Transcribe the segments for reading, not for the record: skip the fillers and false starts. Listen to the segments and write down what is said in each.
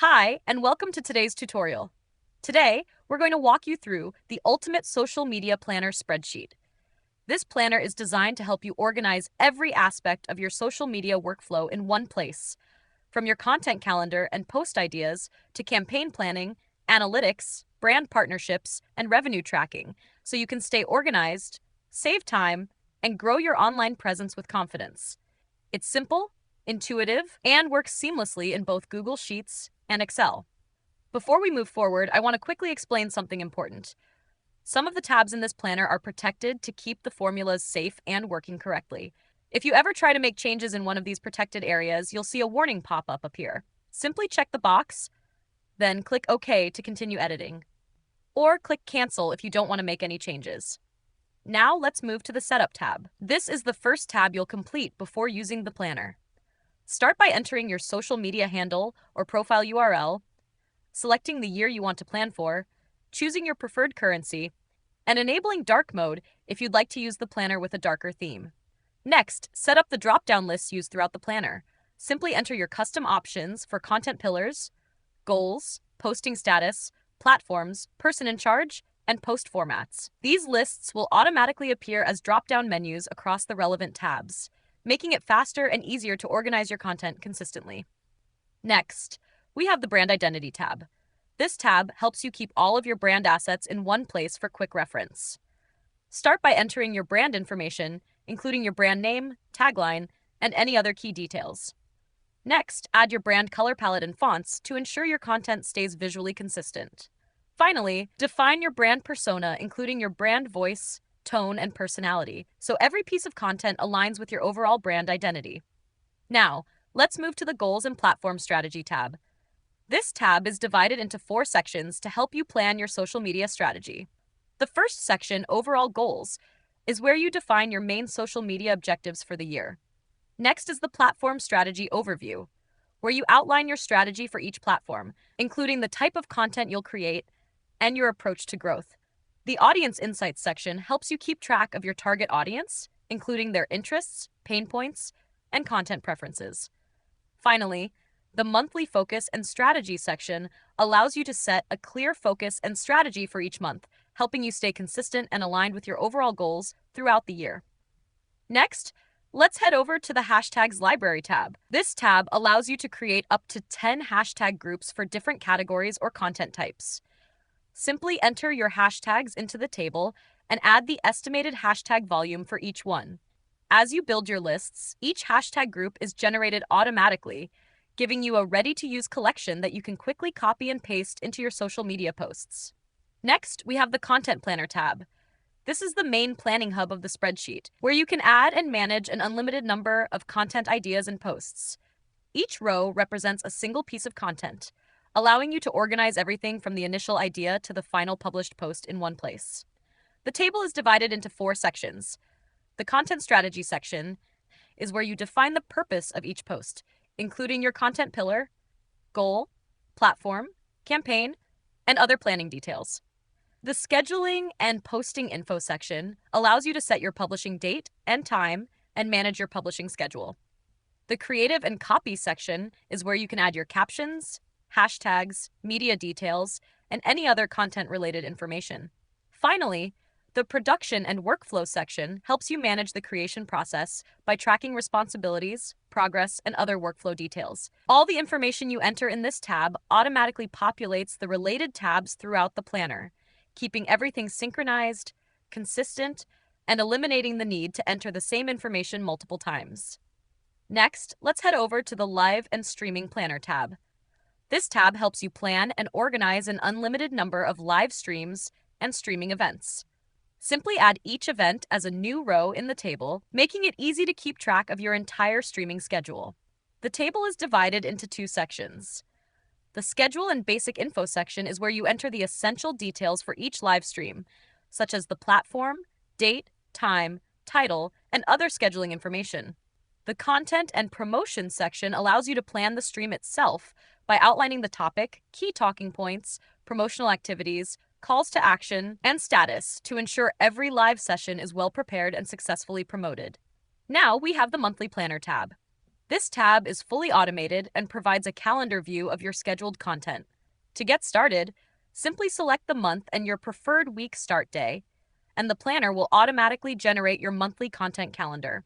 Hi, and welcome to today's tutorial. Today, we're going to walk you through the Ultimate Social Media Planner spreadsheet. This planner is designed to help you organize every aspect of your social media workflow in one place, from your content calendar and post ideas to campaign planning, analytics, brand partnerships, and revenue tracking, so you can stay organized, save time, and grow your online presence with confidence. It's simple, intuitive, and works seamlessly in both Google Sheets and Excel. Before we move forward, I want to quickly explain something important. Some of the tabs in this planner are protected to keep the formulas safe and working correctly. If you ever try to make changes in one of these protected areas, you'll see a warning pop up appear. Simply check the box, then click OK to continue editing. Or click Cancel if you don't want to make any changes. Now let's move to the Setup tab. This is the first tab you'll complete before using the planner. Start by entering your social media handle or profile URL, selecting the year you want to plan for, choosing your preferred currency, and enabling dark mode if you'd like to use the planner with a darker theme. Next, set up the drop-down lists used throughout the planner. Simply enter your custom options for content pillars, goals, posting status, platforms, person in charge, and post formats. These lists will automatically appear as drop-down menus across the relevant tabs, making it faster and easier to organize your content consistently. Next, we have the Brand Identity tab. This tab helps you keep all of your brand assets in one place for quick reference. Start by entering your brand information, including your brand name, tagline, and any other key details. Next, add your brand color palette and fonts to ensure your content stays visually consistent. Finally, define your brand persona, including your brand voice, tone, and personality, so every piece of content aligns with your overall brand identity. Now, let's move to the Goals and Platform Strategy tab. This tab is divided into 4 sections to help you plan your social media strategy. The first section, Overall Goals, is where you define your main social media objectives for the year. Next is the Platform Strategy Overview, where you outline your strategy for each platform, including the type of content you'll create and your approach to growth. The Audience Insights section helps you keep track of your target audience, including their interests, pain points, and content preferences. Finally, the Monthly Focus and Strategy section allows you to set a clear focus and strategy for each month, helping you stay consistent and aligned with your overall goals throughout the year. Next, let's head over to the Hashtags Library tab. This tab allows you to create up to 10 hashtag groups for different categories or content types. Simply enter your hashtags into the table and add the estimated hashtag volume for each one. As you build your lists, each hashtag group is generated automatically, giving you a ready-to-use collection that you can quickly copy and paste into your social media posts. Next, we have the Content Planner tab. This is the main planning hub of the spreadsheet, where you can add and manage an unlimited number of content ideas and posts. Each row represents a single piece of content, allowing you to organize everything from the initial idea to the final published post in one place. The table is divided into 4 sections. The Content Strategy section is where you define the purpose of each post, including your content pillar, goal, platform, campaign, and other planning details. The Scheduling and Posting Info section allows you to set your publishing date and time and manage your publishing schedule. The Creative and Copy section is where you can add your captions, hashtags, media details, and any other content-related information. Finally, the Production and Workflow section helps you manage the creation process by tracking responsibilities, progress, and other workflow details. All the information you enter in this tab automatically populates the related tabs throughout the planner, keeping everything synchronized, consistent, and eliminating the need to enter the same information multiple times. Next, let's head over to the Live and Streaming Planner tab. This tab helps you plan and organize an unlimited number of live streams and streaming events. Simply add each event as a new row in the table, making it easy to keep track of your entire streaming schedule. The table is divided into 2 sections. The Schedule and Basic Info section is where you enter the essential details for each live stream, such as the platform, date, time, title, and other scheduling information. The Content and Promotion section allows you to plan the stream itself by outlining the topic, key talking points, promotional activities, calls to action, and status to ensure every live session is well prepared and successfully promoted. Now we have the Monthly Planner tab. This tab is fully automated and provides a calendar view of your scheduled content. To get started, simply select the month and your preferred week start day, and the planner will automatically generate your monthly content calendar.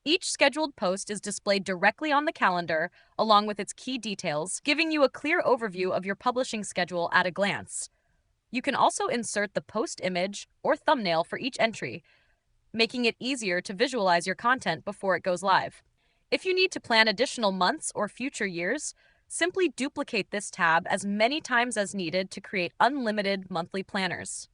Each scheduled post is displayed directly on the calendar along with its key details, giving you a clear overview of your publishing schedule at a glance. You can also insert the post image or thumbnail for each entry, making it easier to visualize your content before it goes live. If you need to plan additional months or future years, simply duplicate this tab as many times as needed to create unlimited monthly planners.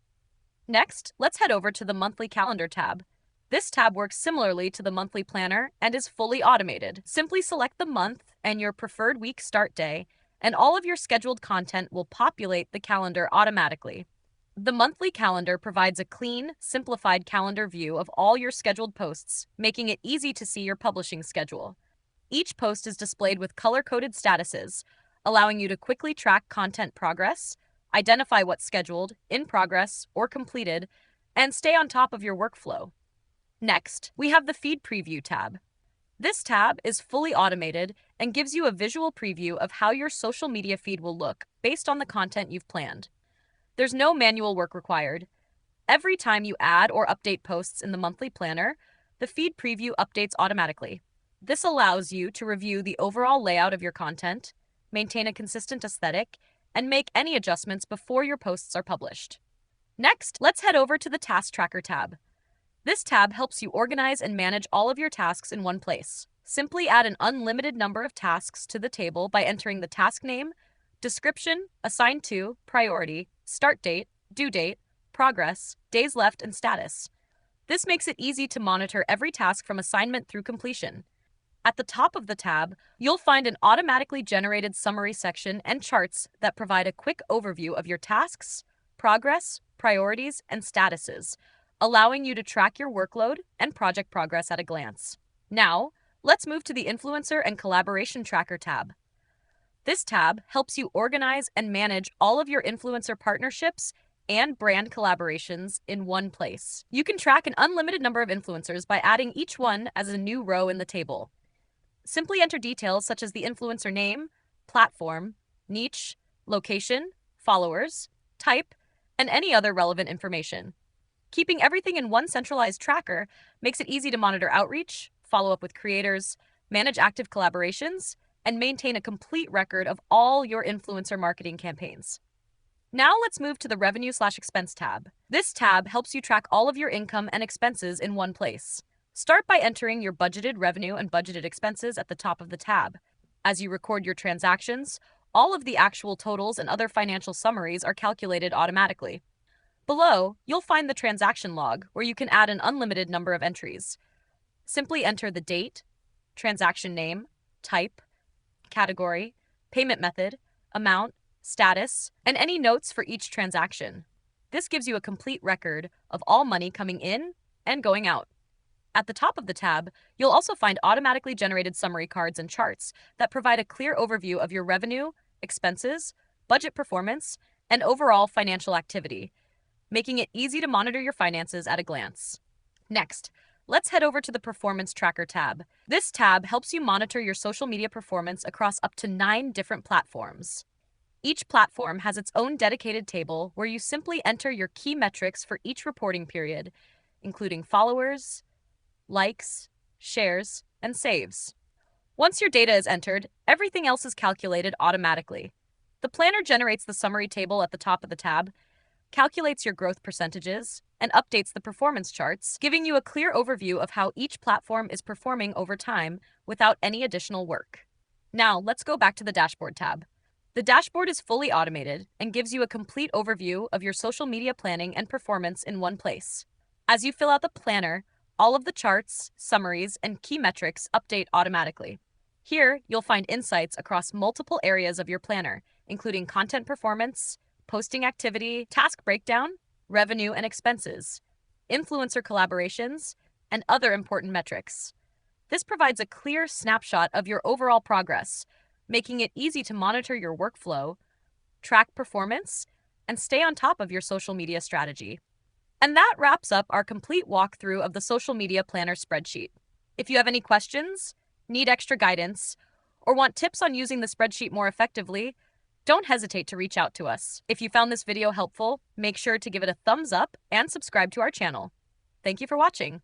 Next, let's head over to the Monthly Calendar tab. This tab works similarly to the monthly planner and is fully automated. Simply select the month and your preferred week start day, and all of your scheduled content will populate the calendar automatically. The monthly calendar provides a clean, simplified calendar view of all your scheduled posts, making it easy to see your publishing schedule. Each post is displayed with color-coded statuses, allowing you to quickly track content progress, identify what's scheduled, in progress, or completed, and stay on top of your workflow. Next, we have the Feed Preview tab. This tab is fully automated and gives you a visual preview of how your social media feed will look based on the content you've planned. There's no manual work required. Every time you add or update posts in the monthly planner, the Feed Preview updates automatically. This allows you to review the overall layout of your content, maintain a consistent aesthetic, and make any adjustments before your posts are published. Next, let's head over to the Task Tracker tab. This tab helps you organize and manage all of your tasks in one place. Simply add an unlimited number of tasks to the table by entering the task name, description, assigned to, priority, start date, due date, progress, days left, and status. This makes it easy to monitor every task from assignment through completion. At the top of the tab, you'll find an automatically generated summary section and charts that provide a quick overview of your tasks, progress, priorities, and statuses, allowing you to track your workload and project progress at a glance. Now, let's move to the Influencer and Collaboration Tracker tab. This tab helps you organize and manage all of your influencer partnerships and brand collaborations in one place. You can track an unlimited number of influencers by adding each one as a new row in the table. Simply enter details such as the influencer name, platform, niche, location, followers, type, and any other relevant information. Keeping everything in one centralized tracker makes it easy to monitor outreach, follow up with creators, manage active collaborations, and maintain a complete record of all your influencer marketing campaigns. Now let's move to the Revenue/Expense tab. This tab helps you track all of your income and expenses in one place. Start by entering your budgeted revenue and budgeted expenses at the top of the tab. As you record your transactions, all of the actual totals and other financial summaries are calculated automatically. Below, you'll find the transaction log, where you can add an unlimited number of entries. Simply enter the date, transaction name, type, category, payment method, amount, status, and any notes for each transaction. This gives you a complete record of all money coming in and going out. At the top of the tab, you'll also find automatically generated summary cards and charts that provide a clear overview of your revenue, expenses, budget performance, and overall financial activity, making it easy to monitor your finances at a glance. Next, let's head over to the Performance Tracker tab. This tab helps you monitor your social media performance across up to 9 different platforms. Each platform has its own dedicated table where you simply enter your key metrics for each reporting period, including followers, likes, shares, and saves. Once your data is entered, everything else is calculated automatically. The planner generates the summary table at the top of the tab, calculates your growth percentages, and updates the performance charts, giving you a clear overview of how each platform is performing over time without any additional work. Now, let's go back to the Dashboard tab. The dashboard is fully automated and gives you a complete overview of your social media planning and performance in one place. As you fill out the planner, all of the charts, summaries, and key metrics update automatically. Here, you'll find insights across multiple areas of your planner, including content performance, posting activity, task breakdown, revenue and expenses, influencer collaborations, and other important metrics. This provides a clear snapshot of your overall progress, making it easy to monitor your workflow, track performance, and stay on top of your social media strategy. And that wraps up our complete walkthrough of the Social Media Planner spreadsheet. If you have any questions, need extra guidance, or want tips on using the spreadsheet more effectively, don't hesitate to reach out to us. If you found this video helpful, make sure to give it a thumbs up and subscribe to our channel. Thank you for watching.